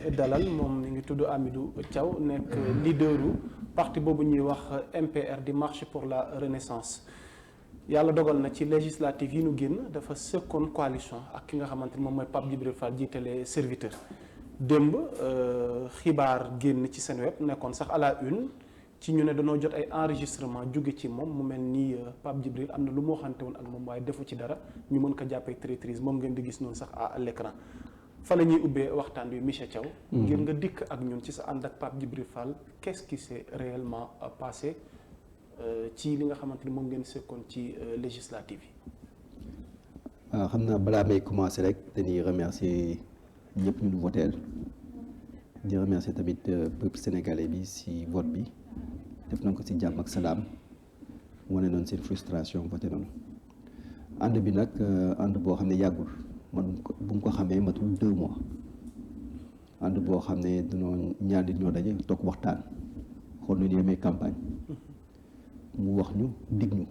dalal moom mi ngi tudd Hamidou Thiaw nekk leaderu parti boobu ñuy wax MPR di marche pour la renaissance. yàlla dogal na ci législative yi nu génn dafa sëkkoon coalition ak ki nga xamante ni moom mooy Pape Djibril Fall jiite les serviteurs démb xibaar génn ci seen web nekkoon sax à la une ci ñu ne dañoo jot ay enregistrement jóge ci moom mu mel ni Pape Djibril am na lu mu waxante woon ak moom waaye defu ci dara ñu mën ko jàppee traîtrise moom ngeen di gis noonu sax à l'écran fa la ñuy ubbee waxtaan wi monsieur Thiaw. ngir nga dikk ak ñun ci sa ànd ak Pape Djibril Fall qu'est-ce qui s'est réellement passé ci li nga xamante ni moom ngeen sekkoon ci législative yi. waaw xam naa balaa may commencer rek dañuy remercier ñëpp ñu voteel di remercier tamit peuple sénégalais bi si vote bi def nañ ko si jàmm ak salaam wane noonu seen frustration voté noonu ànd bi nag ànd boo xam ne yàggul man bu mu ko xamee matul 2 mois ànd boo xam ne dañoo ñaar nit ñoo daje toog waxtaan xool nu ñu yemee campagne mu wax ñu dig ñu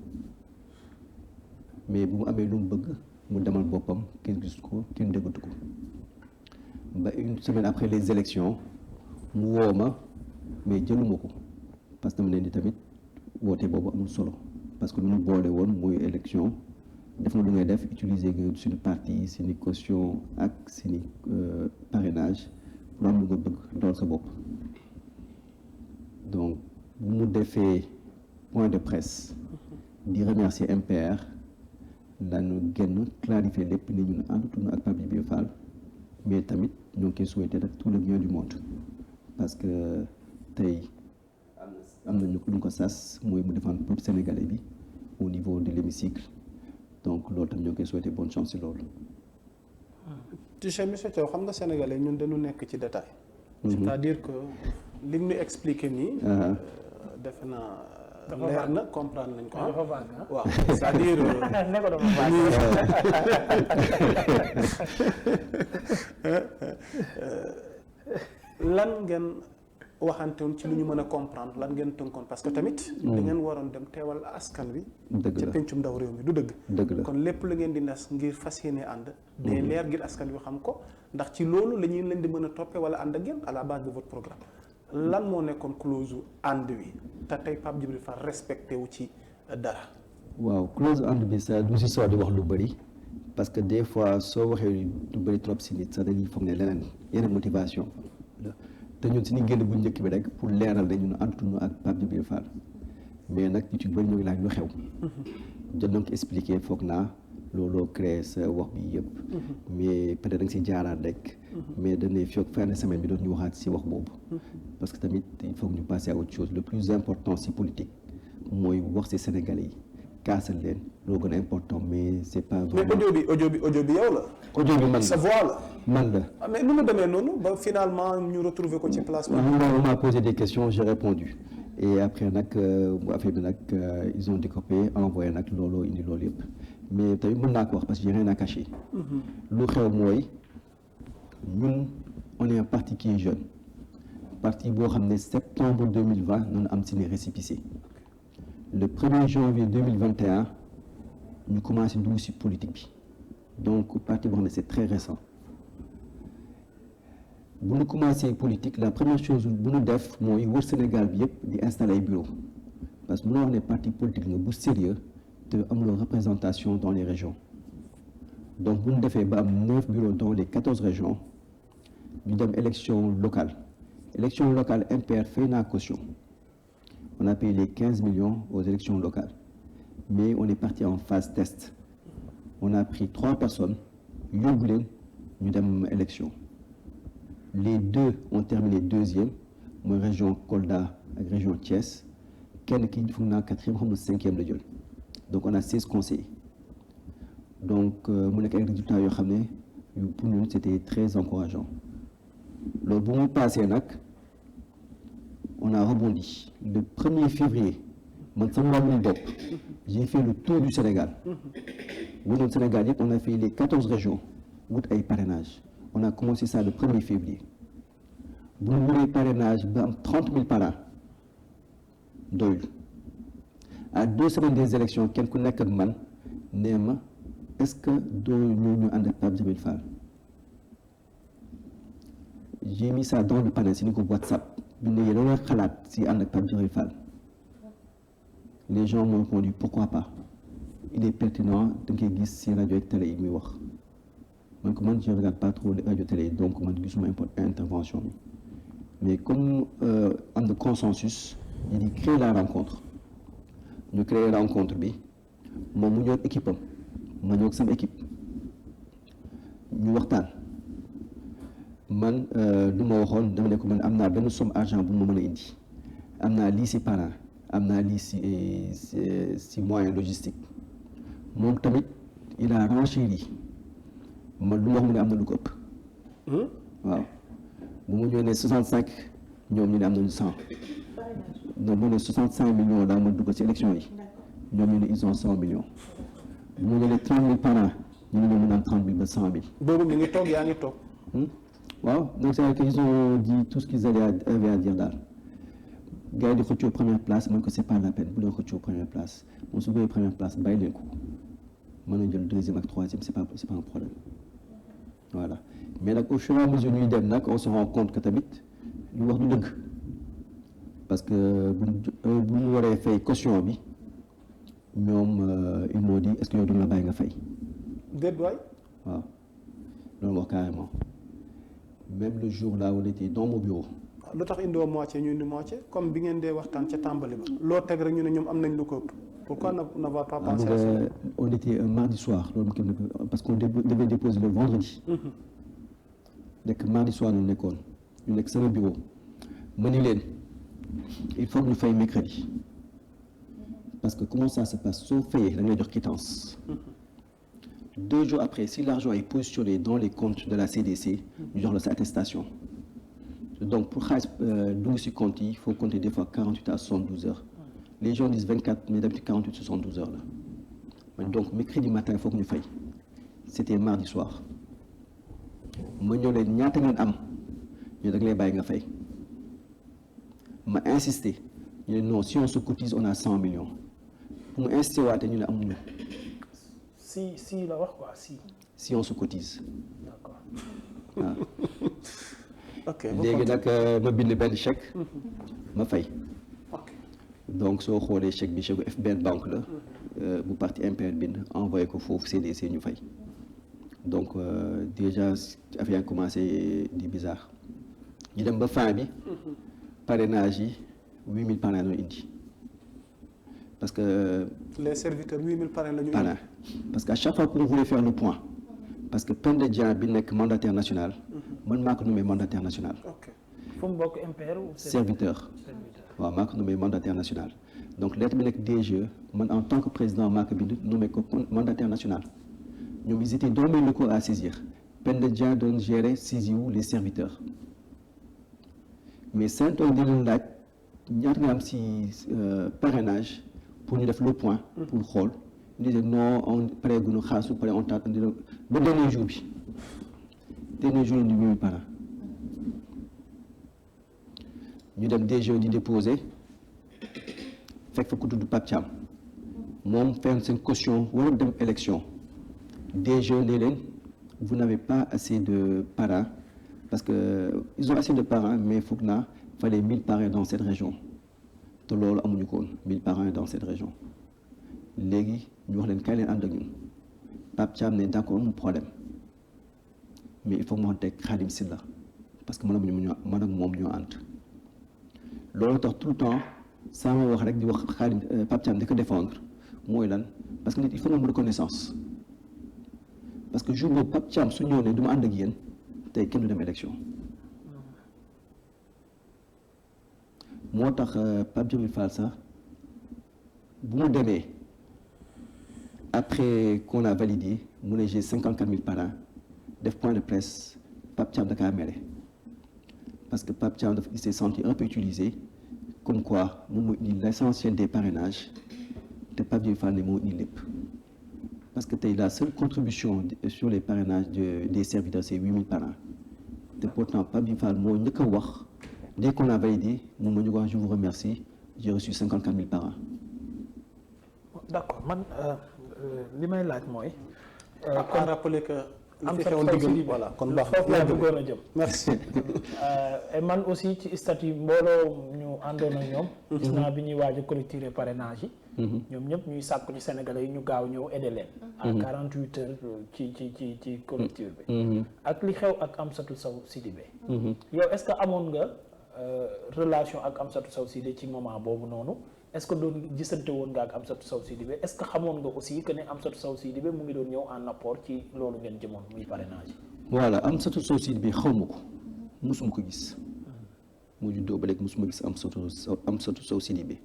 mais bu mu amee lu mu bëgg mu demal boppam kenn gis ko kenn déggatu ko ba une semaine après les élections mu woo ma mais jëluma ko parce que dama leen di tamit woote boobu amul solo parce que lu ñu boole woon mooy élection def na lu ngay def utiliser suñu parti seeni caution ak seeni parrainage pour am lu nga bëgg dool sa bopp donc bu mu defee point de presse di remercier MPR dañu génn clarifier lépp ni ñun àndatuñu ak Pape Djibril Fall mais tamit ñoo ngi koy souhaiter rek tout le bien du monde parce que tey am nañu lu ko sas mooy mu défendre peuple sénégalais bi au niveau de l'hémicycle donc loolu tam ñoo ngi koy souhaiter bonne chance ci loolu. tu sais monsieur Thiaw xam nga sénégalais ñun dañu nekk ci détail. c'est-à-dire que li mu ñu expliqué nii. defe naa. leer na comprendre nañ ko waaw c'est-à-dire ne ko dafa lan ngeen waxantewoon ci lu ñu mën a comprendre lan ngeen tënkoon parce que tamit da ngeen waroon dem teewal askan wi ca pencum ndaw réew mi du dëgg kon lépp la ngeen di nas ngir fas yéene ànd day leer ngir askan wi xam ko ndax ci loolu la ñuy leen di mën a toppee wala ànd ak yéen à la base de votre programme lan moo nekkoon clause ànd wi te tey Pape Djibril Fall respecté wu ci dara. waaw clause ànd bi sax du si soo di wax lu bëri parce que des fois soo waxee lu bëri trop si nit sax dañuy foog ne leneen yeneen motivation te ñun si ni génn bu njëkk bi rek pour leeral ne ñun ànduñu ak Pape Djibril Fall mais nag ñu ci bëri ñoo ngi laaj lu xew. jot nañ ko expliquer foog naa looloo créé sa wax bi yëpp. mais peut-être da nga si jaaraat rek. mais dañuy fi ak fin de semaine bi doon ñu waxaat si wax boobu. parce que tamit il faut que ñu passer à autre chose le plus important si politique mooy wax si Sénégalais yi kaasal leen loo gën a important mais c'est pas vraiment. mais audio bi yow la. audio bi man la sa voix la. man la. ah mais nu mu demee noonu ba finalement ñu retrouver ko ci place. on m'a posé des questions j'ai répondu et après nag bu affaire bi nag ils ont découpé envoyé nag looloo indi loolu yëpp mais tamit mën naa ko wax parce que j'ai rien à cacher. lu xew mooy ñun on est un parti qui est jeune. parti boo xam ne septembre 2020 noonu am si ne récépissé le 1er janvier 2021 ñu commencé dugg si politique bi donc parti boo xam ne c'est très récent bu ñu commencé politique la première chose bu ñu def mooy wër Sénégal bi yëpp di installer ay bureau parce que mënoo wax ne parti politique nga bu sérieux te amuloo représentation dans les régions donc bu ñu defee ba am 9 bureaux dans les 14 régions ñu dem élection locale MPR fait na caution on a payé les 15 millions aux élections locales mais on est parti en phase test on a pris 3 personnes yóbbu leen ñu dem élection les 2 ont terminé 2e mooy région Kolda ak région Thiès kenn ki foog naa 4e xam nga 5e la jël donc on a 16 conseillers donc mu nekk ay résultats yoo xam ne pour ñun c'était très encourageant loolu bu mu passé nag on a rebondi le 1er février man sama wàllum bopp j'ai fait le tour du Sénégal wënoon Sénégal yëpp on a fait les 14 régions wut ay parrainage on a commencé ça le 1er février bu ñu wëree parrainage ba am 30 000 parrains doyul à 2 semaines des élections kenn ku nekk ak man nee ma est-ce que doo ñu ànd ak Pape Djibril Fall j'ai mis ça dans le panel si ni ko WhatsApp bi ne yéen a xalaat si ànd ak Pape Djibril Fall les gens m'ont répondu pourquoi pas il est pertinent da nga koy gis si rajo ak télé yi muy wax man ko man je regarde pas trop les rajo télé donc man gisuma intervention bi mais comme am na consensus il dit créer la rencontre ñu créer rencontre bi moom mu ñëw équipe am ma ñëw ak sama équipe ñu waxtaan man lu ma waxoon dama ne ko man am naa benn somme argent bu ma mën a indi am naa lii si parent am naa lii si moyen logistique moom tamit il a renchéri man lu ma wax mu ne am na lu ko ëpp waaw bu mu ñëwee ne 65 ñoom ñu ne am nañu 100 donc mu ne 65 millions daa ma dugg ci élection yi ñoom ñu ne ils ont 100 millions bu mu ñëwee 30 000 par an ñu ne ñoom ñu naan 30 000 ba 100 000. boobu mi ngi toog yaa ngi toog. waaw donc c'est que ils ont dit tout ce qu'ils avaient à dire daal gars yi di xëccoo première place man ko c'est pas la peine bu leen xëccoo première place moom su bëggee première place bàyyi leen ko mën na jël deuxième ak troisième c'est pas un problème voilà mais nag au fur et à mesure ñuy dem nag on se rend compte que tamit lu wax du dëgg parce que bu ñu waree fay caution bi ñoom ils m'ont dit est-ce que yow duñ la bàyyi nga fay. déet waay. waaw loolu wax carrément même le jour là on était dans mon bureau. lu tax indiwoo moitié ñu indi moitié comme bi ngeen dee waxtaan ca tàmbali ba loo teg rek ñu ne ñoom am nañ lu ko ëpp pourquoi ne va pas penser à ça. on était un mardi soir loolu parce qu'on devait déposer le vendredi. nekk mardi soir ñu nekkoon ñu nekk sama bureau ma ni leen il faut que ñu fay mercredi parce que comment ça se passe soo fayee da ngay jox quittance. 2 jours après si l'argent est positionné dans les comptes de la CDC ñu jox la sa attestation donc pour xaalis dugg si compte yi il faut compter des fois 48 à 72 heures les gens disent 24 mais d'habitude 48 72 heures la donc mercredi matin il faut que ñu fay c'était mardi soir ma ñëw leen ñaata ngeen am ñu da nga lay bàyyi nga fay ma insister ñu ne non si on se cotise on a 100 millions pour mu insister waate ñu ne amuñu. si la wax quoi si on se cotise. d'accord. waaw. ok léegi nag ma bind benn chèque. ma fay. ok donc soo xoolee chèque bi chèque FBN banque la. bu parti MPR bind envoyé ko foofu CDC ñu fay. donc déjà affaire yi commencé di bizarre. ñu dem ba fin bi. parrainage yi 8000 parrain la ñu indi. parce que. les serviteurs 8000 parrain la ñu indi. parce qu'à chaque fois qu'on voulait faire le point parce que Penda Dia bi nekk mandataire national man maa ko nommé mandataire national. ok fu mu bokk MPR ou serviteur waaw maa ko nommé mandataire national donc lettre bi nekk DGE man en tant que président maa ko bind nommé ko mandataire national ñoom ils étaient dans mes locaux à saisir Penda Dia doon gérer saisie wu les serviteurs mais Saint-Ouen di leen laaj ñaata nga am si parrainage pour ñu def le point pour xool. ñu disait non on pare gu ñu xaar su pare on tâte ba dernier jour bi dernier jour ñu ñuy para ñu dem DG di déposer fekk fa ku tudd Pape Thiam moom fenn seen caution war a dem élection DG ne leen vous n'avez pas assez de parrains parce que ils ont assez de parrains mais foog naa fallait 1000 parrains dans cette région te loolu amuñu ko woon 1000 parrains dans cette région léegi ñu wax leen kay leen ànd ak ñun Pape Thiam ne d'accord mu problème mais il faut que mu waxante ak Khadim Silla parce que man ak moom ñoo ànd loolu tax tout le temps saa ma wax rek di wax Khadim Pape Thiam di ko défendre mooy lan parce que nit il faut nga am reconnaissance parce que jour boobu Pape Thiam su ñëw ne du ma ànd ak yéen tey kenn du dem élection moo tax Pape Djibril Fall sax bu mu demee après qu'on a validé mu ne j'ai 54 000 parrains def point de presse Pape Thiam dakaa mere parce que Pape Thiam il s'est senti un peu utilisé comme quoi moom moo indi l'essentiel des parrainages te Pape Djibril Fall ne moo indi lépp parce que tey la seule contribution sur les parrainages des serviteurs c'est 8000 parrains te pourtant Pape Djibril Fall moo njëkk a wax dès qu'on a validé moom moo ñu wax je vous remercie j'ai reçu 54 000 parrains. d'accord man li may laaj mooy. à rappeler que li am fi sa xewoon Sow diggam Sidibé. voilà kon baax foofu laa na bëggoon a jëm. merci. Et man aussi ci statut mbooloo ñu àndoon ak ñoom. gis naa bi ñuy waaj a collecter parrainage yi. ñoom ñëpp ñuy sàkku ci Sénégalais yi ñu gaaw ñëw aider leen. à 48 heures ci collectif bi. ak li xew ak Amsatou Sow Sidibé. yow est-ce que amoon nga relation ak Amsatou Sow Sidibé ci moment boobu noonu est-ce que doon gisante woon nga ak Amsatou Sow Sidibé est-ce que xamoon nga aussi que ne Amsatou Sow Sidibé mu ngi doon ñëw en apport ci loolu ngeen jëmoon muy parrainage yi. voilà Amsatou Sow Sidibé xaw ma ko mosuma ko gis moo juddoo ba léegi mosuma gis Amsatou Sow Sidibé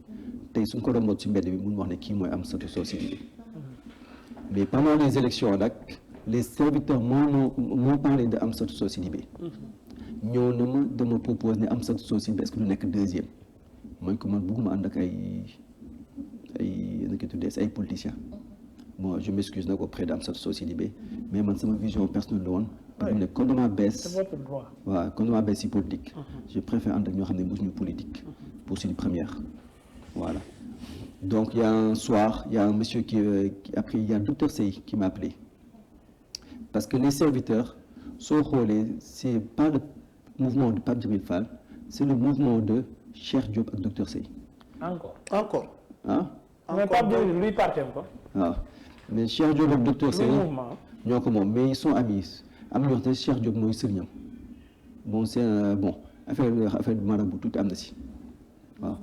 tey suñ ko romboon ci mbedd bi mun wax ne kii mooy Amsatou Sow Sidibé mais pendant les élections nag les serviteurs m'ont parlé de Amsatou Sow Sidibé ñëw na ma dama propose ne Amsatou Sow Sidibé est-ce que du nekk deuxième mooy que man bëgguma ànd ak ay na ko tuddee ay politiciens bon je m'excuse nag auprès d'Amsatou Sow Sidibé mais man sama vision personnelle la woon pour ne comme dama bees c'est votre droit. waaw comme dama bees si politique je préfère ànd ak ñoo xam ne mosuñu politique pour suñu première voilà donc il y a un soir il y a un monsieur qui après il y a docteur Sey qui m'a appelé parce que les serviteurs soo xoolee c'est pas le mouvement de Pape Djibril Fall c'est le mouvement de Cheikh Diop ak docteur Sey encore. ah mais Pape Djibril luy parteem ko. waaw mais Cheikh Diop ak docteur Sey luy mouvement. ñoo ko moom mais ils sont amis am na ñoo xam ne Cheikh Diop mooy sëriñam bon c'est bon affaire bi marabout tuuti am na si waaw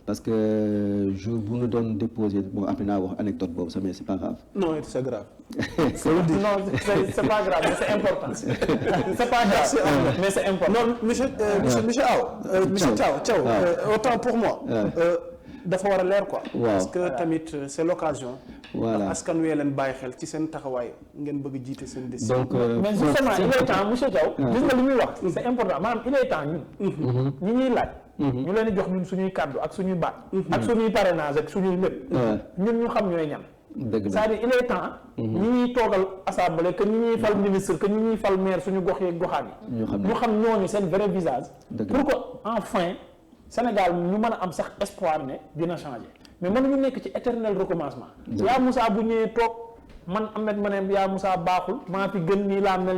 parce que jour bu ñu doon déposé bon après naa wax anecdote boobu sax mais c'est pas grave. non c'est grave. non c'est pas grave mais c'est important. c'est pas grave mais c'est important. non monsieur Thiaw autant pour moi. dafa war a leer quoi. parce que tamit c'est l'occasion. voilà ndax askan wi leen bàyyi xel ci seen taxawaay ngeen bëgg jiite seen décision. donc mais justement il est temps monsieur Thiaw. gis nga li muy wax c'est important maanaam il est temps ñun. ñi ñuy laaj. ñu leen di jox ñun suñuy kàddu ak suñuy baat. ak suñuy parrainage ak suñuy lépp. ñun ñu xam ñooy ñan. dëgg la c'est-à-dire il est temps. ñi ñuy toogal assemblée que ñi ñuy fal ministre que ñi ñuy fal maire suñu gox yeeg goxaan yi. ñu xam ñooñu seen vrai visage. pour que enfin Sénégal ñu mën a am sax espoir ne dina changer mais mënuñu nekk ci éternel recommencement. yaa Moussa bu ñëwee toog man Ahmed ma ne yaa Moussa baaxul maa fi gën nii laa mel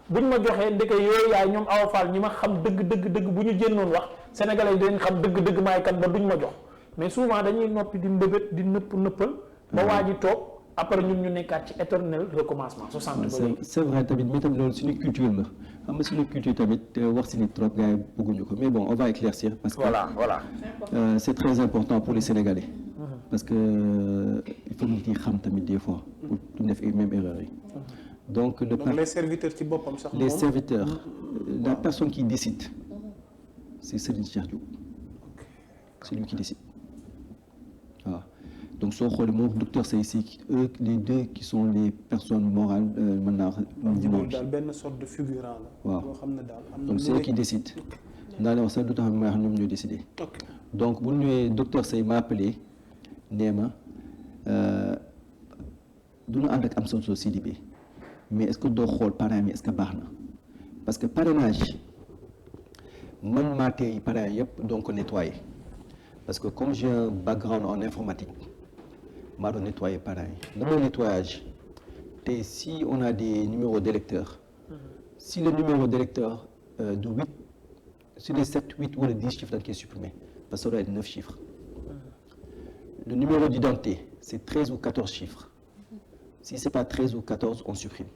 buñ ma joxee ndeke yooyu yaay ñoom Awa Fall ñi ma xam dëgg bu ñu génnoon wax sénégalais yi dañ xam dëgg maay kat ba duñ ma jox mais souvent dañuy noppi di mbëbët di nëppal ba waa ji toog après ñun ñu nekkaat ci éternel recommencement 60 ba léegi. c'est vrai tamit mais tamit loolu suñu culture la xam nga suñu culture tamit wax si ni trop gars yi bëgguñu ko mais bon on va éclaircir parce que voilà c'est très important pour les Sénégalais parce que il faut nit ñi xam tamit des fois pour duñ def même erreur yi donc les serviteurs ci boppam sax les serviteurs la personne qui décide c'est Serigne Cheikh Diop c'est lui qui décide waaw donc soo xoolee moom docteur Sey si eux les deux qui sont les personnes morales mën naa wax daal benn sorte de figurant la waaw boo xam ne daal am donc c'est eux qui décident naa leen wax sax du tax may wax ñoom ñoo décidé donc bu ñëwee docteur Sey m'a appelé nee ma du ñu ànd ak Amsatou Sow Sidibé mais est-ce que doo xool parrain yi est-ce que baax na parce que parrainage man maa tey parrain yëpp donc nettoyer parce que comme j'ai un background en informatique maa doon nettoyer parrain yi damay nettoyage te si on a des numéros d'électeurs si le numéro d'électeur de 8 sur les 7 8 wala 10 chiffres dañ koy supprimer parce que ça doit être 9 chiffres le numéro d'identité c'est 13 ou 14 chiffres si c'est pas 13 ou 14 on supprime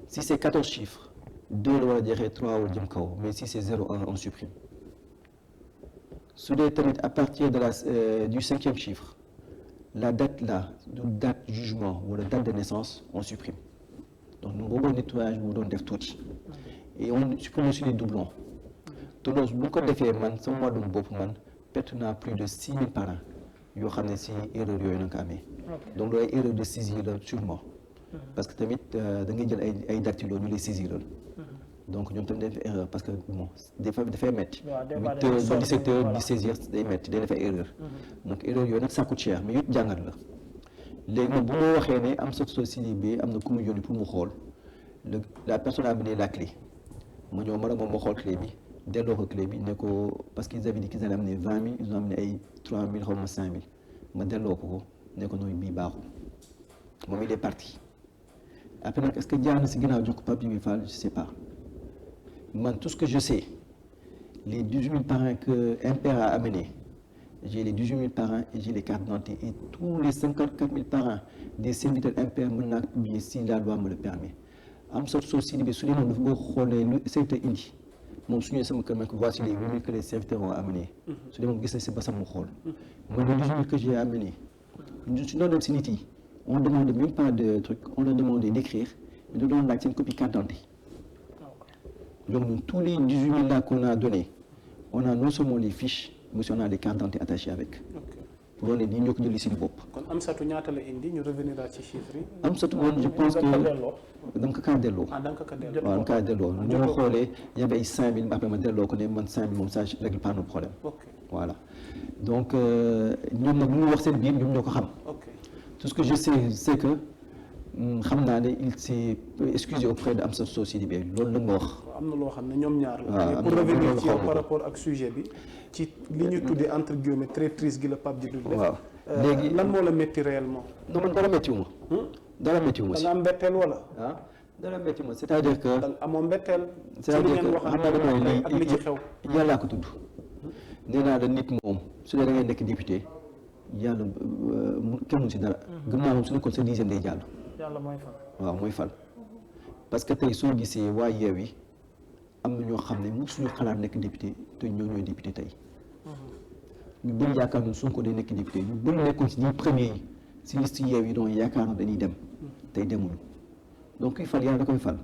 si c'est 14 chiffres 2 la war a jeexee 3 wala jëm kaw mais si c'est 0,1 on supprime su dee tamit à partir de du 5e chiffre la date là du date jugement wala date de naissance on supprime donc ñu boobu nettoyage bu doon def tuuti et on supprime aussi les doublons te loolu bu ko defee man sama mois de bopp man perte naa plus de 6000 parrains yoo xam ne si erreur yooyu na ko amee donc loolu ay erreur de saisie la sûrement parce que tamit da ngay jël ay dactylo ñu lay saisiral donc ñoom tamit dañ def erreur parce que bon des fois dafay métti 8 heures ba 17 heures 16 heures day métti day def ay erreur donc erreur yooyu nag ça coûte cher mais yëpp jàngat la léegi nag bu ma waxee ne Amsatou Sow Sidibé am na ku mu yónni pour mu xool la personne a amené la clé ma ñëw ma moom ma xool clé bi delloo ko clé bi ne ko parce qu'ils avaient dit qu'ils allaient amener 20 000 ils ont amené ay 3 000 xaw ma 5 000 ma delloo ko ne ko nooy bii baaxul moom il est parti après nag est-ce que jaar na si ginnaaw jox ko Pape Djibril Fall je sais pas man tout ce que je sais les 18 000 parrains que MPR a amené j'ai les 18 000 parrains et j'ai les cartes d'identité et tous les 54 000 parrains des serviteurs MPR mën naa ko publier si la loi me le permet Amsatou Sidibé su dee moom dafa bëgg xoolee lu serviteur indi moom su ñëwee sama kër ma ko voici les 8 000 que les serviteurs ont amené su dee moom gis na si basam mu xool man les 18 000 que j'ai amené su doon dem si nit yi on demande même pas de truc on leur demandait d'écrire mais da doon laaj seen copie carte d'identité donc tous les 18 000 là qu'on a donné on a non seulement les fiches mais on a des cartes d'identité attachées avec pour wane ni ñoo ko jëli si bopp. kon Amsatou ñaata la indi ñu revenir ci chiffres yi. Amsatou man je pense que dama ko kaa delloo. ah da nga ko delloo waaw dama kaa delloo ñu ma xoolee y avait ay 5 000 après ma delloo ko ne man 5 000 moom ça règle pas nos problèmes. ok voilà donc ñoom nag lu ñu wax seen biir ñoom ñoo ko xam. ok tout ce que je sais c'est que xam naa ne il s'est excusé auprès de Amsatou Sidibé loolu la nga wax. am na loo xam ne ñoom ñaar la. waaw pour revenir ci yow par rapport ak sujet bi. ci li ñu tuddee entre guillemets traîtrise gi la Pape Djibril def. waaw léegi lan moo la métti réellement. non man dara méttiwuma. dara méttiwuma da si. nga am mbetteel wala. ah dara méttiwuma c'est-à-dire que. da nga amoon mbetteel. c'est-à-dire que xam naa ne mooy ak li ci xew. yàllaa ko tudd. nee naa la nit moom su dee da ngay nekk député yàlla kenn mu si dara. gëm naa moom su nekkoon sa dixième day jàll. yàlla mooy fal. waaw mooy fal parce que tey soo gisee waa Yewwi am na ñoo xam ne mosuñu xalaat nekk député te ñoo ñooy député tey ñu bëri yaakaar nañu Sonko day nekk député ñu bëri nekkoon si ñi premier yi si liste Yewwi doon yaakaar na dañuy dem tey demuñu donc kuy fal yàlla da koy fal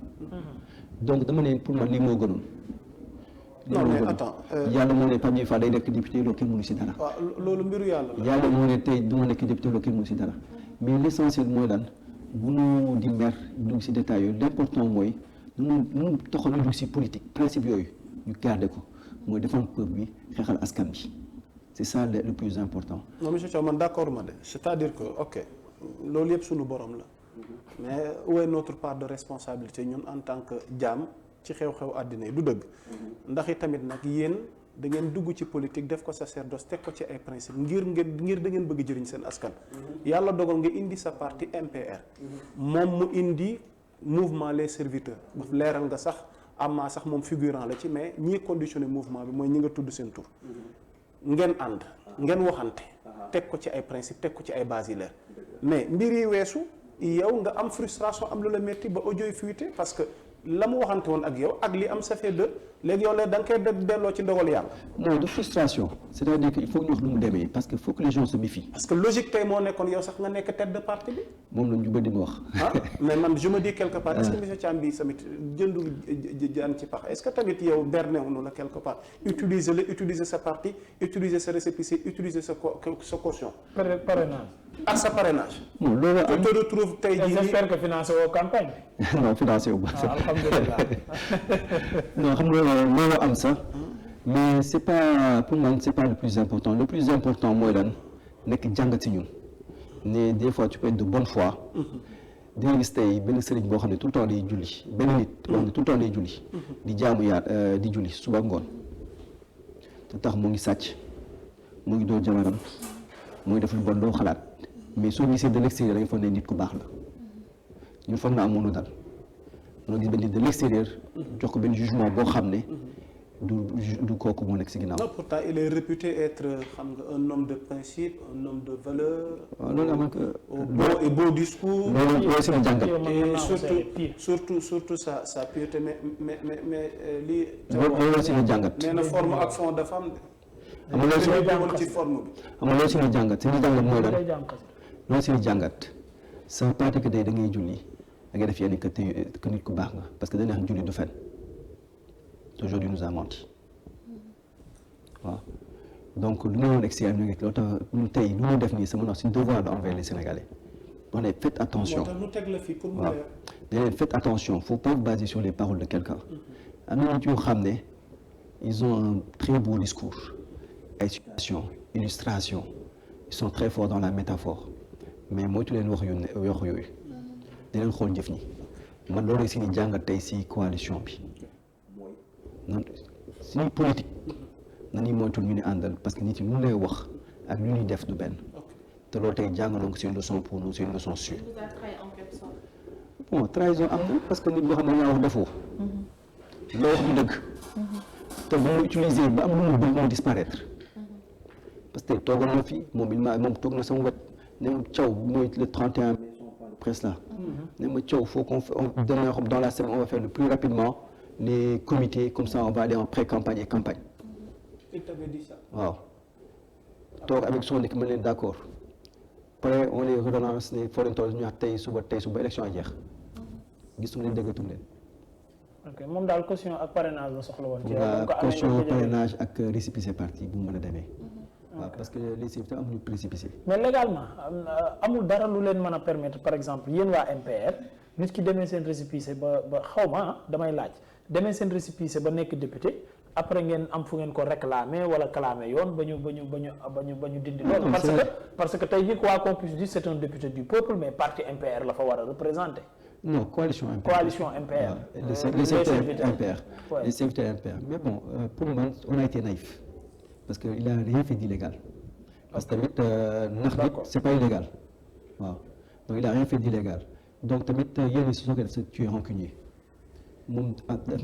donc dama ne pour man lii moo gënoon. non mais attends yàlla moo ne Pape Djibril Fall day nekk député loolu kenn mënu si dara. waaw loolu mbiru yàlla la. yàlla moo ne tey du ma nekk député loolu kenn mënu si dara mais l'essentiel mooy lan bu ñu di mer dugg si détails yooyu l'important mooy nu taxaw ñu dugg si politique principe yooyu ñu garder ko mooy défendre peuple bi xeexal askan bi c'est ça le plus important. non monsieur Thiaw man d'accord ma de c'est-à-dire que ok loolu yëpp suñu borom la mais où est notre part de responsabilité ñun en tant que jaam ci xew-xew àddina yi du dëgg ndax i tamit nag yéen da ngeen dugg ci politique def ko sacerdoce teg ko ci ay principe ngir da ngeen bëgg jëriñ seen askan. yàlla dogal nga indi sa parti MPR. moom mu indi mouvement les serviteurs. leeral nga sax amaa sax moom figurant la ci mais ñii conditionné mouvement bi mooy ñi nga tudd seen tur. ngeen ànd ngeen waxante. teg ko ci ay principe teg ko ci ay bases yi leer mais mbir yi weesu yow nga am frustration am lu la metti ba audio yi fuité parce que. la mu waxante woon ak yow ak li am ça fait deux léegi yow la da nga koy delloo ci ndogal yàlla. non de frustration c'est-à-dire que il faut que ñu wax lu mu demee parce que faut que les gens se méfient. parce que logique tey moo nekkoon yow sax nga nekk tête de parti bi. moom la ñu bëri di ma wax. ah mais man je me dis quelque part est-ce que monsieur Thiam bi tamit jëndul jaan ci pax est-ce que tamit yow bernewu la quelque part utiliser sa parti utiliser sa récépissé utiliser sa caution. parrainage. ak sa parrainage. non loolu am tu te retrouves tey jii j'espère que financé woo campagne. non financé wu. alhamdulilah. non xam nga loolu am sax mais c'est pas pour man c'est pas le plus important mooy lan nekk jàngat ci ñun ne des fois tu peux être de bonne foi. di nga gis tey benn sëriñ boo xam ne tout le temps day julli benn nit boo xam ne tout le temps day julli. di jaamu yaat di julli suba ngoon te tax mu ngi sàcc mu ngi doo jabaram mu ngi def lu bon doo xalaat mais soo gisee de l'extérieur dañu foog ne nit ku baax la ñun foog na amoon lu dal noo gis benn nit de l'extérieur jox ko benn jugement boo xam ne du kooku moo nekk ci ginnaaw. non pourtant il est réputé être xam nga un homme de principe un homme de valeur. waaw loolu am na beau discours. loolu si la jàngat. et surtout sa piété mais lii. loolu si la jàngat. nee na forme ak fond dafa am. xam nga loolu si la ci forme bi. xam nga loolu si la jàngat si la jàngat mooy lan loolu si la jàngat ça veut pas dire que tey da ngay julli da ngay def yenn que nit ku baax nga parce que dañuy wax julli du fen aujourd'hui nous a menti waaw donc lu ñu woon extérieur ñu ngi loolu tax ñu tey lu ñu def nii sama suñu devoir la envers les Sénégalais on est faites attention waaw dañ faites attention faut pas baser sur les paroles de quelqu'un am na nit yoo xam ne ils ont un très beau discours ay situation illustration ils sont très forts dans la métaphore mais moytu leen wax yooyu di leen xool jëf ñi man loolu si ni jàngat tey si coalition bi nan suñuy politique nañuy moytul ñu ni àndal parce que nit yi lu lay wax ak lu ñuy def du benn te loolu tey jàngaloo ko c'est une leçon pour nous c'est une leçon sûre bon trahison am na parce que nit boo xam ne nga wax defoo. loo wax du dëgg. te bu mu utiliser ba am lu mu bëgg mu disparaître. parce que toogal na fi moom toog na sama wet ne ma Thiaw mooy le 31 mai presse là. ne ma Thiaw faut qu'on dans la semaine on va faire le plus rapidement les comités comme ça on va aller en pré-campagne et campagne. Il t'avait dit ça. waaw toog avec son équipe ma leen d'accord après on les relance ne foo leen toll ñu wax tey suba élection a jeex gisuma leen déggatum leen. ok moom daal caution ak parrainage la soxla woon. caution parrainage ak récépissé parti bu mu mën a demee. waaw parce que les citoyens amuñu récépissé. mais légalement amul dara lu leen mën a permettre par exemple yéen waa MPR nit ki demee seen récépissé ba xaw ma damay laaj demee seen récépissé ba nekk député après ngeen am fu ngeen ko réclamer wala clamer yoon ba ñu dindi loolu. parce que tey jii quoi qu'on puisse dire c'est un député du peuple mais parti MPR la fa war a représenter. non coalition MPR. coalition MPR. les serviteurs MPR. les serviteurs MPR mais bon pour moi on a été naïf. parce que il a rien fait d'illégal parce que tamit nax nit c'est pas illégal waaw donc il a rien fait d'illégal donc tamit yéen si soo ko def tu es rancunier moom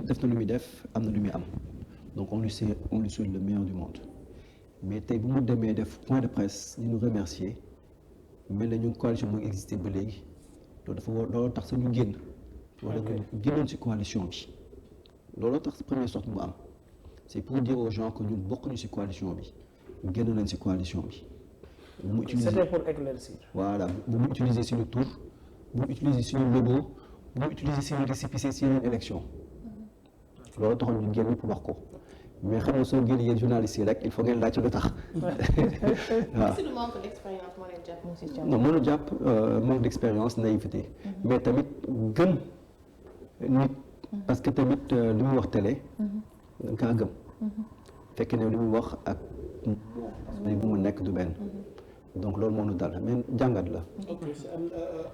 def na lu muy def am na lu muy am donc on lui souhaite le meilleur du monde mais tey bu mu demee def point de presse ñu nous remercier mel na ñu coalition moo existé ba léegi loolu dafa war looloo tax sax ñu génn wala ñu génnoon ci coalition bi looloo tax première sorte mu am c'est pour dire aux gens que ñun bokkuñu ci coalition bi génn nañ ci coalition bi. bu mu utiliser c'était pour éclaircir. voilà bu mu utiliser suñu tur bu mu utiliser suñu logo bu mu utiliser suñu récépissé ci yeneen élection loolu taxoon ñu génn pour wax ko mais xam nga soo génn yéen journalistes yi rek il faut ngeen laaj ci lu tax. waaw est-ce que manque d'expérience moo leen jàpp monsieur Thiaw. non mënu jàpp manque d'expérience naïveté. mais tamit gëm nit. parce que tamit li muy wax télé. da nga kaa gëm. fekk ne li muy wax ak li bu mu nekk du benn. donc loolu moo ñu dal mais jàngat la. ok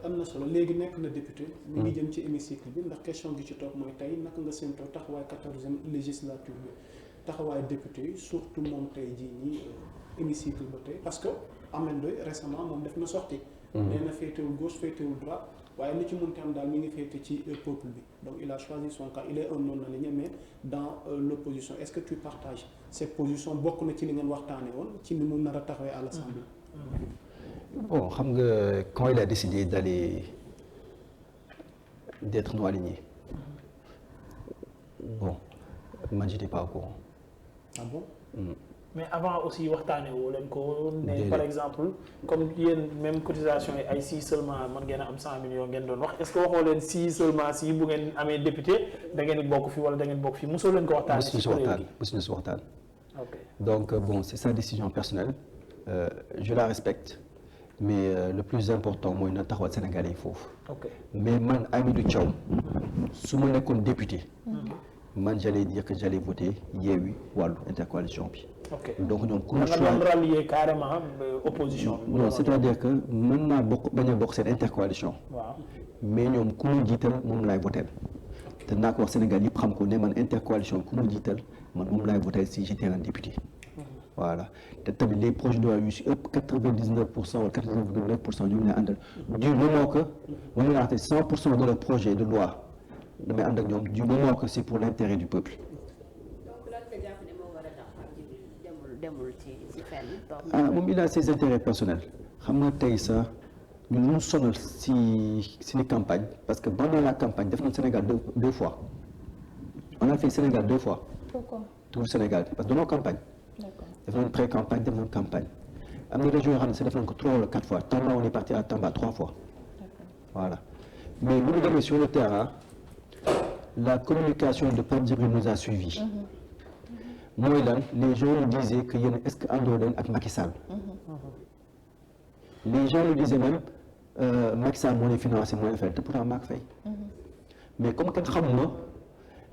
am na solo léegi nekk na député. mi ngi jëm ci hémicycle bi ndax question gi ci toog mooy tey naka nga séentoo taxawaay 14e législature bi taxawaay député yi surtout moom tey jii nii hémicycle ba tey parce que Ameth Ndoye récemment moom def na sortie. nee na féetewul gauche féetewul droite waaye li ci mënti am daal mi ngi féete ci peuple bi donc il a choisi son camp il est un non-aligné mais dans l'opposition est-ce que tu partages cette position bokk na ci li ngeen waxtaanee woon ci ni mu nar a taxawee à l'Assemblée. Bon xam nga quand il a décidé d'être non-aligné bon man j'étais pas au courant. Ah bon. mais avant aussi waxtaanee woo leen ko ne par exemple comme yéen même cotisation yi ay si seulement mën ngeen a am 100 millions ngeen doon wax est-ce que waxoo leen si seulement si bu ngeen amee député da ngeen di bokk fi wala da ngeen bokk fi mosoo leen ko waxtaanee. mosuñu si waxtaan. ok donc bon c'est sa décision personnelle je la respecte mais le plus important mooy na taxawal Sénégalais yi foofu. ok mais man Hamidou Thiaw su ma nekkoon député. man j'allais dire que j'allais voter Yewwi Wallu intercoalition bi. ok donc ñoom ku ñu nga doon rallier carrément opposition bi. non c'est-à-dire que mën naa bañ a bokk seen intercoalition. waaw mais ñoom ku mu jiital moom laay voter te naa ko wax Sénégal yëpp xam ko ne man intercoalition ku mu jiital man moom laay voter si j'étais un député. voilà te tamit les projets de loi yu si ëpp 99% wala 99% ñoom ñooy àndal du moment que wala naa te 100% de leurs projets de loi damay ànd ak ñoom du moment que c'est pour l'intérêt du peuple. donc lan nga jàpp ne moo war a tax demul ci fenn. ah moom il a ses intérêts personnels xam nga tey sax ñun ñu sonal si campagne parce que pendant la campagne def nañ Sénégal deux fois on a fait Sénégal 2 fois. pourquoi. tout le Sénégal parce que dañoo campagne. d'accord def nañ pré-campagne def nañ campagne am na région yoo xam ne sax def nañ ko 3 wala 4 fois Tamba on est parti à Tamba 3 fois. Voilà mais bu ñu demee sur le terrain la communication de Pape Djibril nous a suivis. mooy lan les gens nous disaient que yéen est-ce que àndoo leen ak Macky Sall. les gens nous disaient même Macky Sall moo leen financé moo leen fay te pourtant maa ko fay. mais comme kenn xamuma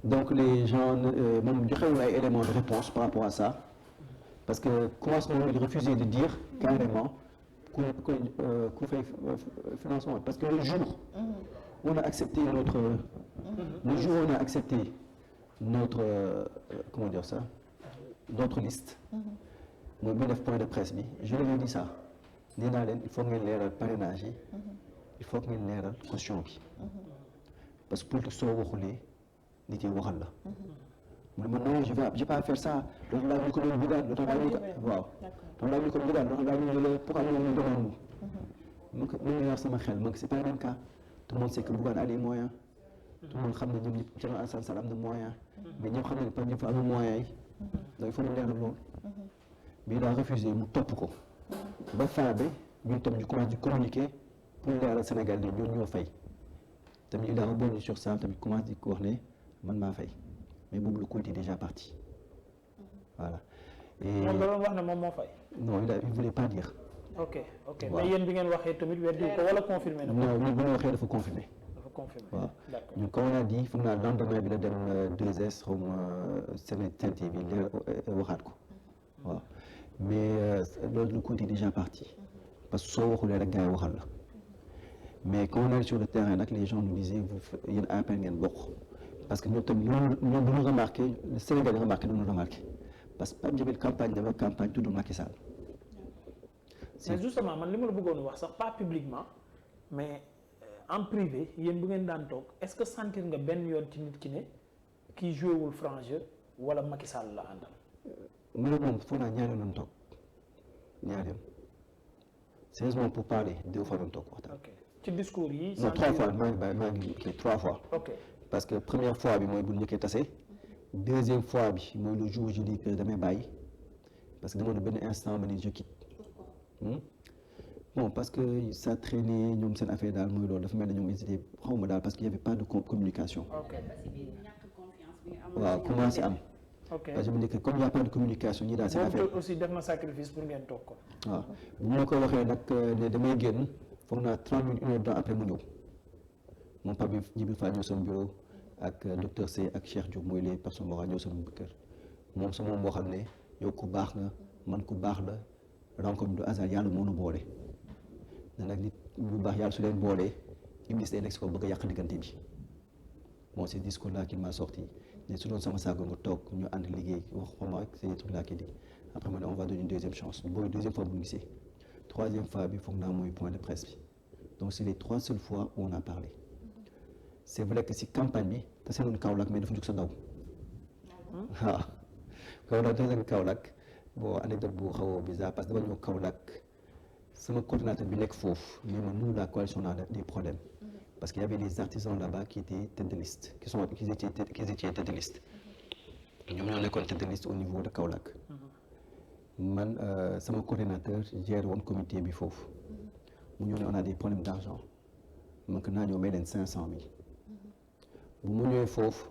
donc les gens moom joxewul ay éléments de réponse par rapport à ça parce que commencement ils refusaient de dire carrément ku fay financement parce que le jour on a accepté notre le jour on a accepté notre comment dire ça notre liste mooy bu def point de presse bi je leur ai dit ça nee naa leen il faut ngeen leeral parrainage yi il faut ngeen leeral caution bi parce que politique soo waxulee nit yi waxal la. mu ne ma non j'ai pas à faire ça loolu laa ñu ko doon bëggaan loolu laa ñu ko waaw loolu laa ñu ko bëggaan loolu laa ñu la pourquoi ñu demoon mu ko mu ngi wax sama xel c'est pas le même cas tout le monde sait que Bougane a les moyens tout le monde xam ne ñoom ñëpp Thierno Alassane Sall am na moyen mais ñëpp xam ne pas ñëpp amul moyens yi donc il faut mu leeral loolu mais il a refusé mu topp ko ba fin bi ñun tam ñu commencé di communiquer pour leeral Sénégal ne ñoo ñoo fay tamit il a rebondi sur ça tamit commencé di ko wax ne man maa fay mais boobu le compte est déjà parti voilà. et moom da doon wax ne moom moo fay. non il voulait pas dire. ok mais yéen bi ngeen waxee tamit weddi ko wala confirmé na ko. non ñun bu ñu waxee dafa confirmé. waaw ñun comme on a dit foog naa lendemain bi la dem 2S xaw ma Sen TV leer waxaat ko waaw mais loolu le compte est déjà parti parce que soo waxulee rek gars yi waxal la mais quand on est sur le terrain nag les gens nous disaient vous yéen APR ngeen bokk parce que ñoom tamit ñoom bu ñu remarqué le Sénégal yi remarqué dañu remarqué parce que Pape Djibril campagne tudd Macky Sall. mais justement man li ma la bëggoon wax sax pas publiquement mais en privé yéen bu ngeen daan toog est-ce que sentir nga benn yoon ci nit ki ne kii joué wul franc jeu wala Macky Sall la àndal. moom foog naa ñaari yoon toog ñaari yoon sérieusement pour parler 2 fois doon toog waxtaan. ok ci discours yi. non 3 fois maa ngi kii 3 fois. ok parce que première fois bi mooy bu njëkkee tase. deuxième fois bi mooy le jour où je dis que damay bàyyi parce que dama ne benn instant ma ne je quitte. Bon parce que ça traînait ñoom seen affaire daal mooy loolu dafa mel ne ñoom hésité xaw ma daal parce qu'il y avait pas de communication. waaw commencé am. ok parce que je me dis que comme il y a pas de communication ñii daal seen affaire. moom aussi def na sacrifice pour ngeen toog ko. waaw bu ma ko waxee nag ne damay génn foog naa 30 minutes 1 heure de temps après mu ñëw moom Pape Djibril Fall ñëw sama bureau ak docteur Seye ak Cheikh Diop mooy les personnes boo xam ñëw sama kër moom sama moom boo xam ne yow ku baax nga man ku baax la rencontre du hasard yàlla moo nu boole. ne nag nit bu baax yàlla su leen boolee Iblis day nekk si ko bëgg a yàq diggante bi bon ce discours là qui m'a sorti ne su doon sama saako nga toog ñu ànd liggéey wax xoma ak ces trucs là qui dit après ma ne on va donner une deuxième chance booy deuxième fois bu ñu gisee troisième fois bi foog naa mooy point de presse bi donc c'est les 3 seules fois où on a parlé c'est vrai que si campagne bi te seenoon Kaolack mais dafa jóg sa ndaw waaw Kaolack te seen Kaolack bon anecdote bu xaw a bizarre parce que dama ñëw Kaolack sama coordinateur bi nekk foofu mais man nous la coalition a des problèmes parce qu'il y avait des artisans là-bas qui étaient tête de liste qui étaient tête de liste ñoom ñoo nekkoon tête de liste au niveau de Kaolack man sama coordinateur gère woon comité bi foofu mu ñëw ne on a des problèmes d'argent man que naa ñëw may leen 500 000 bu mu ñëwee foofu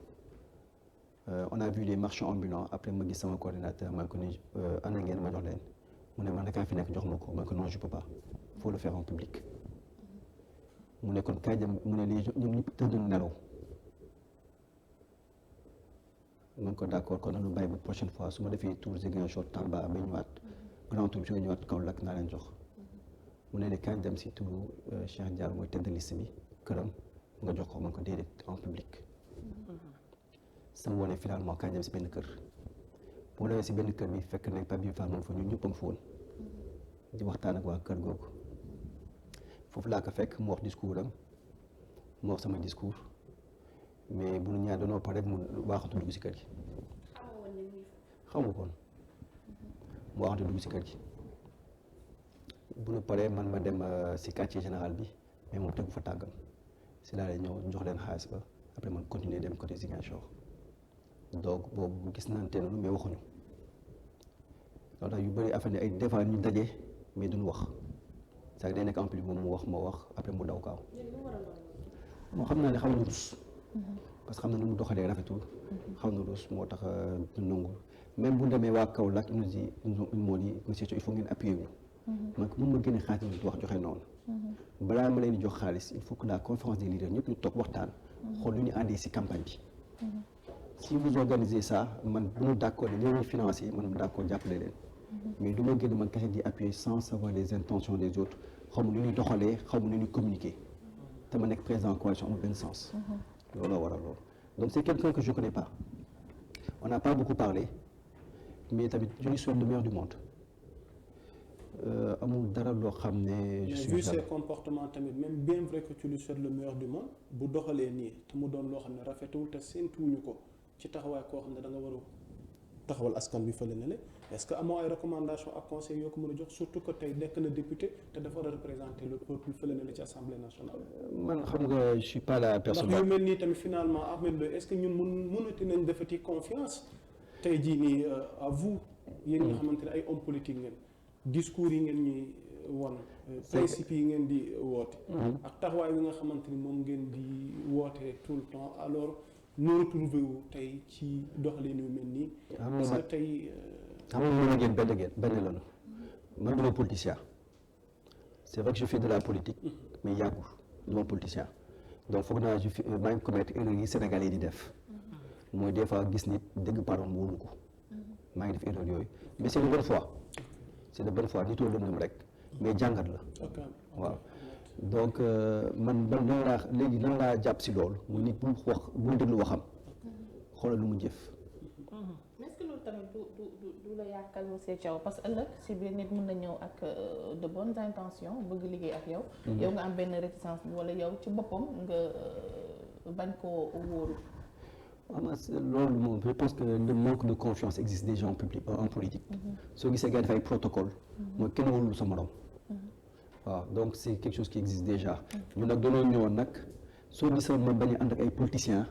on a vu les marchands ambulants après ma gis sama coordinateur man ko ni ana ngeen ma jox leen mu ne man dakaa fi nekk jox ma ko man ko non je peux pas faut le faire en public mu ne kon kaay dem mu ne les ñoom ñëpp tëdd nelaw man ko d'accord kon nañu bàyyi ba prochaine fois su ma defee tour Ziguinchor Tamba ba ñëwaat grand tour bi su ma ñëwaat Kaolack naa leen jox mu ne kaay dem si turu Cheikh Diallo mooy tête de liste bi këram nga jox ko man ko déedéet en public sama wone finalement kaay dem si benn kër boo demee si benn kër bi fekk nañ Pape Djibril Fall moom fa ñun ñëpp a ngi fa woon di waxtaan ak waa kër googu foofu laa ko fekk mu wax discours am mu wax sama discours mais bu ñu ñaar dañoo pare mu waaxatu dugg si kër gi. xaw ma koon mu waaxatu dugg si kër gi bu ñu paree man ma dem si quartier général bi mais moom tegu fa tàggam si laa lay ñëw jox leen xaalis ba après man continuer dem côté Ziguinchor. donc boobu gis naa te noonu mais waxuñu loolu tax yu bëri affaire ay des fois ñu daje mais duñu wax c'est day nekk en public moom mu wax ma wax après mu daw kaaw moo xam naa ne xaw na rus parce que xam na nu mu doxalee rafetul xaw na rus moo tax du nangu même bu demee waa Kaolack il nous dit moo di monsieur il faut ngeen appuyer ñu man ko mun ma génne xaalis di wax joxe noonu balaa ma leen di jox xaalis il faut que la conférence des leaders ñëpp ñu toog waxtaan xool lu ñu àndee si campagne bi si vous organisez ça man bu ñu d'accord ne ñoo financé man d'accord jàppale leen mais du ma génn man kese di appuyer sans savoir les intentions des autres xaw ma nu ñuy doxalee xaw ma nu ñuy communiquer te ma nekk président coalition amul benn sens looloo waral loolu donc c'est quelqu'un que je connais pas on n'a pas beaucoup parlé mais tamit je lui souhaite le meilleur du monde amul dara loo xam ne. mais vu ses comportements tamit même bien vrai que tu lui souhaites le meilleur du monde bu doxalee nii te mu doon loo xam ne rafetul te séentuwuñu ko ci taxawaay koo xam ne da nga war a taxawal askan bi fële na le est-ce que amoo ay recommandations ak conseils yoo ko mën a jox surtout que tey nekk na député te dafa war a représenter le peuple fële na le ci assemblée nationale. man xam nga je suis pas la personne. ndax yu mel nii tamit finalement Ahmed Ndoye est-ce que ñun mënati nañ defati confiance tey jii nii à vous. yéen nga xamante ne ay hommes politiques ngeen discours yi ngeen ñuy won principes yi ngeen di woote. ak taxawaay bi nga xamante ni moom ngeen di woote tout le temps alors nous retrouver wu tey ci doxalin yu mel nii. parce que tey. xam nga ngeen benn lañu man duma politicien c'est vrai que je fais de la politique mais yàggul duma politicien donc foog naa maa ngi commettre erreur yi Sénégalais yi di def mooy des fois gis nit dégg pardon mu wóolu ko maa ngi def erreur yooyu mais c'est de bonne foi nitoo lëndëm rek mais jàngat la waaw donc man lan laa jàpp si loolu muy nit bul déglu waxam xoolal lu mu jëf. mais est-ce que loolu tamit du la yàqal monsieur Thiaw parce que ëllëg si biir nit mën na ñëw ak de bonnes intentions bëgg liggéey ak yow. yow nga am benn réticence bi wala yow ci boppam nga bañ koo wóoru. loolu moom je pense que le manque de confiance existe déjà en politique. soo gisee gars yi dafay protocole. mooy kenn wóorul sa morom. waaw donc c'est quelque chose qui existe déjà. ñun nag dañoo ñëwoon nag soo gisee ma bañ a ànd ak ay politiciens.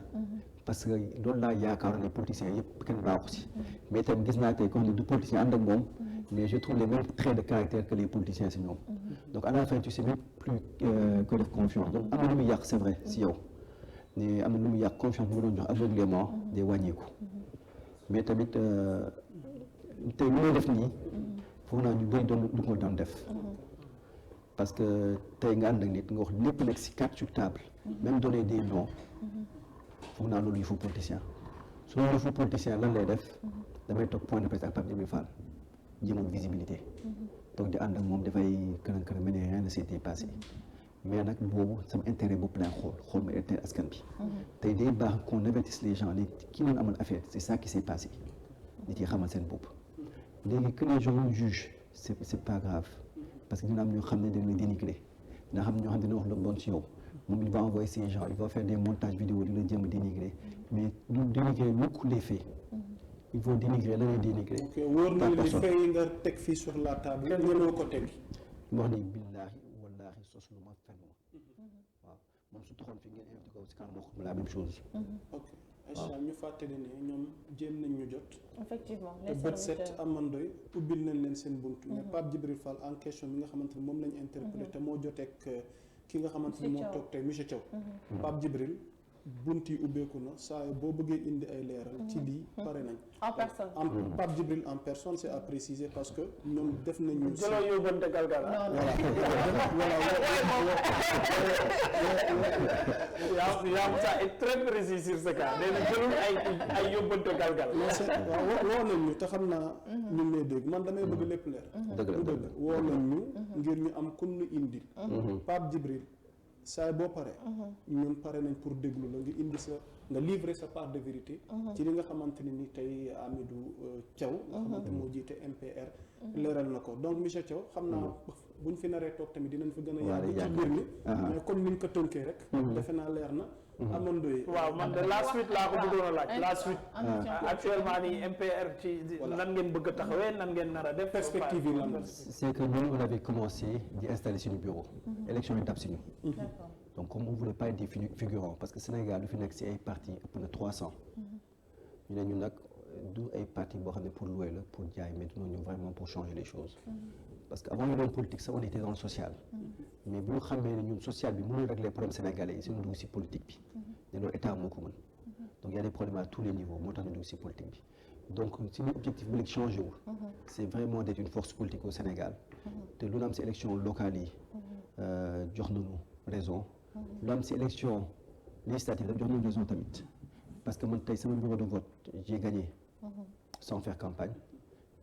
parce que loolu laa yaakaar ne politiciens yëpp kenn baaxu si. mais itam gis naa tey ko xam ne du politicien ànd ak moom. mais je trouve les mêmes traits de caractère que les politiciens si ñoom. donc à la fin tu sais même plus que def confiance donc am na lu muy yàq c'est vrai si yow. ne am na lu muy yàq confiance bi nga doon jox aveuglément day wàññeeku. mais tamit tey lu may def nii. foog naa ñu bëri du ko doon def. parce que tey nga ànd ak nit nga wax lépp nekk si carte sur table. même donner des noms. foog naa loolu yëfu politicien su ma yëfu politicien lan lay def damay toog point de presse ak Pape Djibril Fall jëmul visibilité donc di ànd ak moom dafay kërën mel ni rien ne s'était passé mais nag boobu sama intérêt bopp laa xool ma intérêt askan bi tey day baax qu'on avertisse les gens ne kii noonu amal affaire c'est ça qui s'est passé nit yi xamal seen bopp léegi que les gens jugent c'est pas grave parce que dina am ñoo xam ne dañ lay dénigrer dina xam ñoo xam ne dina wax lu bon ci yow moom il va envoyer ces gens il va faire des montages vidéo di la jéem a dénigrer mais du dénigrer mukk les faits il faut dénigrer la ngay dénigrer. ok wóor na li fay yi nga teg fii sur la table ñënoo ko teg. mu wax ni billaahi wallaahi sos lu ma fenn ma waaw moom su taxoon fi ngeen invité ko si kanam wax la même chose. ok Aïcha ñu fàttali ne ñoom jéem nañ ñu jot. effectivement te bët set Ahmed Ndoye ubbil nañ leen seen bunt. mais Pape Djibril Fall en question bi nga xamante ne moom lañ interpellé te moo joteeg ki nga xamante ne moo toog tey monsieur Thiaw. Pape Djibril bunt yi ubbeeku na saa boo bëggee indi ay leeral. ci lii pare nañ. en personne. Pape Djibril en personne c'est à préciser parce que ñoom def nañu. jëloo yóbbante galgal. yaa Moussa est très précis sur ce cas nee na jëlul ay yóbbante galgal. waaw woo nañ ñu te xam naa. ñu ngi lay dégg man damay bëgg lépp leer. dëgg woo nañ ñu. ngir ñu am kun nu indi. Pape Djibril. saay boo pare ñun pare nañ pour déglu la nga indi nga livrer sa part de vérité ci li nga xamante ne ni tey Hamidou Thiaw nga xamante moo jiite MPR leeral na ko donc monsieur Thiaw xam naa buñ fi naree toog tamit dinañ fa gën a yàgg ci mbir mi mais comme ni nga ko tënkee rek defe naa leer na Ahmed Ndoye waaw man de la suite laa ko bëggoon a laaj la suite actuellement nii MPR ci nan ngeen bëgg a taxawee nan ngeen nar a def perspective yi lan c'est que ñun on avait commencé di installer suñu bureau élection yi dab si ñu donc comme on voulait pas être des figurants parce que Sénégal lu fi nekk si ay parti ëpp na 300 ñu ne ñun nag du ay parti boo xam ne pour louer la pour jaay mais du ñu vraiment pour changer les choses parce que avant ñu doon politique sax on était dans le social mais bu ñu xamee ne ñun social bi mënul régler problème sénégalais yi si ñu dugg si politique bi ne loolu état moo ko mën donc y a des problèmes à tous les niveaux moo tax ñu dugg si politique bi donc suñu objectif bi léegi changé wul c'est vraiment d'être une force politique au Sénégal te lu am si élection locale yi jox nañu raison lu am si élection législative daf jox nañu raison tamit parce que man tey sama bureau de vote j'ai gagné sans faire campagne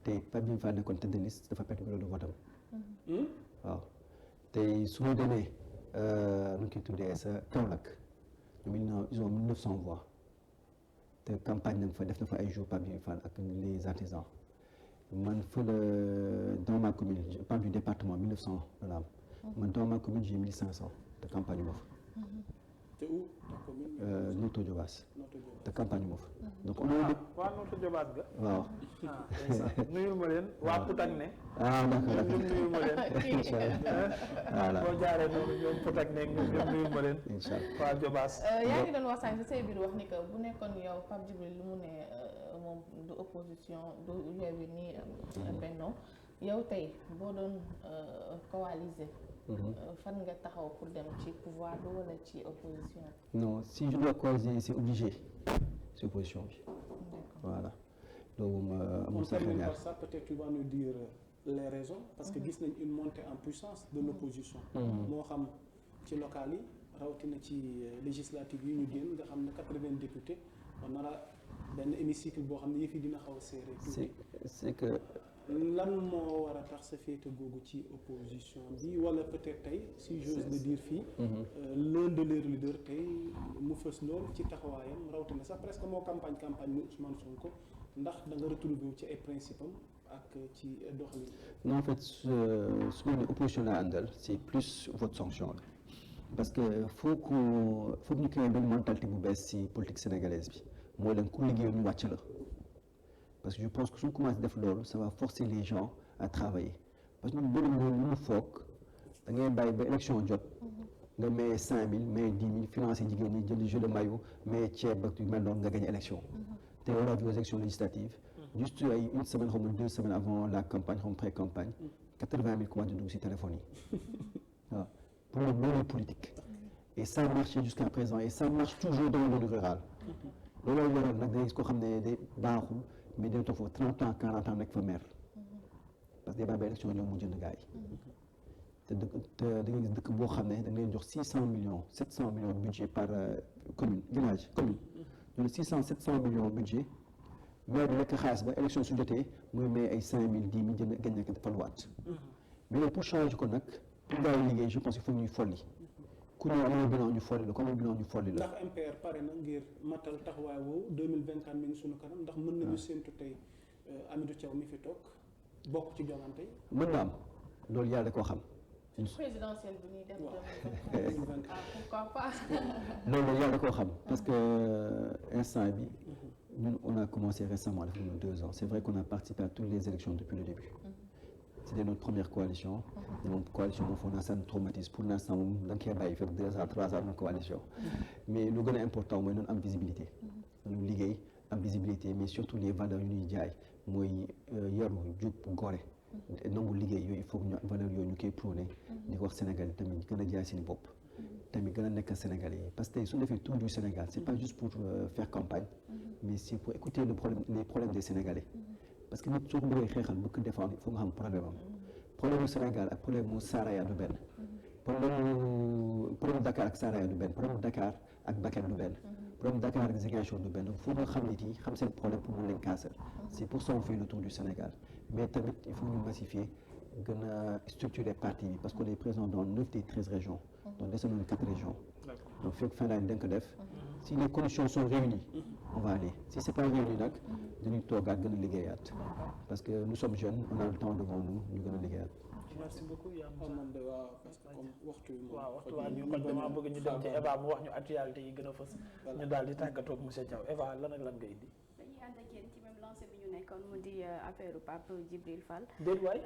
tey Pape Djibril Fall nekkoon tête de liste dafa perte bureau de vote am waaw tey su ma demee nu ñu koy tuddee sa Kaolack ñoom ils ont 1900 voix te campagne nañ fa def na fa ay jours Pape Djibril Fall ak les artisans man dans ma commune je parle du département 1900 la am. man dans ma commune j'ai 1500 de campagne moo fa. te où ta commune. Notto Diobass. te campagne moo fa. donc on a. waaw Notto Diobass ga. waaw. nuyul ma leen waa Poutac ne. d'accord ñoom nuyul ma leen. incha allah voilà boo jaaree noonu ñoom Poutac ne ñoom nuyul ma leen. incha allah waa Diobass. yaa ngi doon wax sànq say biir wax ni que bu nekkoon yow Pape Djibril lu mu ne moom du opposition du Yewwi nii Benno yow tey boo doon coaliser. fan nga taxaw pour dem ci pouvoir bi wala ci opposition. non si je dois coaliser c'est obligé c'est opposition bi. voilà loolu moom amul sax termine ñaar. par ça peut-être tu vas nous dire les raisons parce que gis nañ une montée en puissance de l'opposition. moo xam ci local yi rawatina ci législative yi ñu génn nga xam ne 80 députés on aura benn hémicycle boo xam ne yëf yi dina xaw a serré. c'est que. lan moo war a tax sa féete googu ci opposition bi wala peut-être tey si j'ose le dire fii. l'un de leurs leaders tey mu fës lool ci taxawaayam rawatina sax presque moo campagne mu Ousmane Sonko ndax da nga retrouver wu ci ay principes am ak ci doxalin. non en fait su ma nee opposition laa àndal c'est plus votre sanction la parce que faut ñu créer benn mentalité bu bees ci politique sénégalaise bi mooy leen ku liggéey ñu wàcc la. parce que je pense que suñu commencé def loolu ça va forcer les gens à travailler parce que ñun bëri na lu mu foog da ngay bàyyi ba élection jot nga maye 5000 maye 10 000 financer jigéen ñi jënd jeu de maillot maye ceeb ak yu mel noonu nga gagné élection te on a vu aux élections législatives juste ay une semaine xaw ma 2 semaines avant la campagne xaw ma pré-campagne 80 000 commencé dugg ci téléphone yi waaw pour le loolu politique et ça marche jusqu'à présent et ça marche toujours dans le monde rural looloo waral nag day gis koo xam ne day baaxul mais day toog foofu 30 ans 40 ans nekk fa maire parce que day bàyyi ba élection ñëw mu jënd gars yi te da ngay gis dëkk boo xam ne da ngay jox 600 millions 700 millions budget par commune commune ñu ne 600 700 millions budget maire bi lekk xaalis ba élection su jotee muy may ay 5000 10 000 jënd gañ nekk faluwaat mais pour changer ko nag pour gars yi liggéey je pense qu'il faut ñuy folli ku ñëw amoo bilan ñu folli la ku amoo bilan ñu folli la. ndax MPR pare na ngir matal taxawaay woowu 2024 mi ngi sunu kanam ndax mën nañu séntu tey Hamidou Thiaw mi fi toog bokk ci joŋante yi. mën na am loolu yàlla da koo xam. présidentielle bi ñuy def. pourquoi pas. loolu yàlla da koo xam parce que instant bi ñun on a commencé récemment depuis 2 ans c'est vrai qu'on a participé à toutes les élections depuis le début. C'était notre première coalition. Notre coalition moom foog naa ça nous traumatise pour l'instant moom da nga koy bàyyi fekk 2 ans 3 ans de coalition. mais lu gën a important mooy noonu am visibilité. ñu liggéey am visibilité mais surtout les valeurs yu ñuy jaay mooy yaru jub gore. nangu liggéey yooyu il faut que ñu valeurs yooyu ñu koy prôné. di ko wax Sénégal tamit gën a jaay seen bopp. tamit gën a nekk Sénégalais yi parce que tey su defee tour du Sénégal c'est pas juste pour faire campagne. mais c'est pour écouter les problèmes des Sénégalais. parce que nit soo ko bëggee xeexal bëgg ko défendre il faut nga xam problème am problème mu Sénégal ak problème mu Saraya du benn problème Dakar ak Saraya du benn problème Dakar ak Bakel du benn problème Dakar ak Ziguinchor du benn faut nga xam nit yi xam seen problème pour mën leen casser c'est pour ça on fait le tour du Sénégal mais tamit il faut ñu massifier gën a structurer parti bi parce qu'on est présent dans 9 des 13 régions donc des nañu 4 régions donc fekk fin d'année dañ ko def si les conditions sont réunies on va aller si c'est pas réuni nag dañuy toogaat gën a liggéeyaat parce que nous sommes jeunes on a le temps devant nous ñu gën a liggéeyaat. merci beaucoup yaa moom de waaw parce que comme waxtu bi waaw waxtu waa ñu kon damaa bëgg ñu dem ci Eva mu wax ñu actualité yi gën a fës ñu daal di tàggatoo ak monsieur Thiaw Eva lan ak lan nga indi. dañuy ànd ak yéen ci même lancé bi ñu nekkoon mu di affaire Pape Djibril Fall. déet waay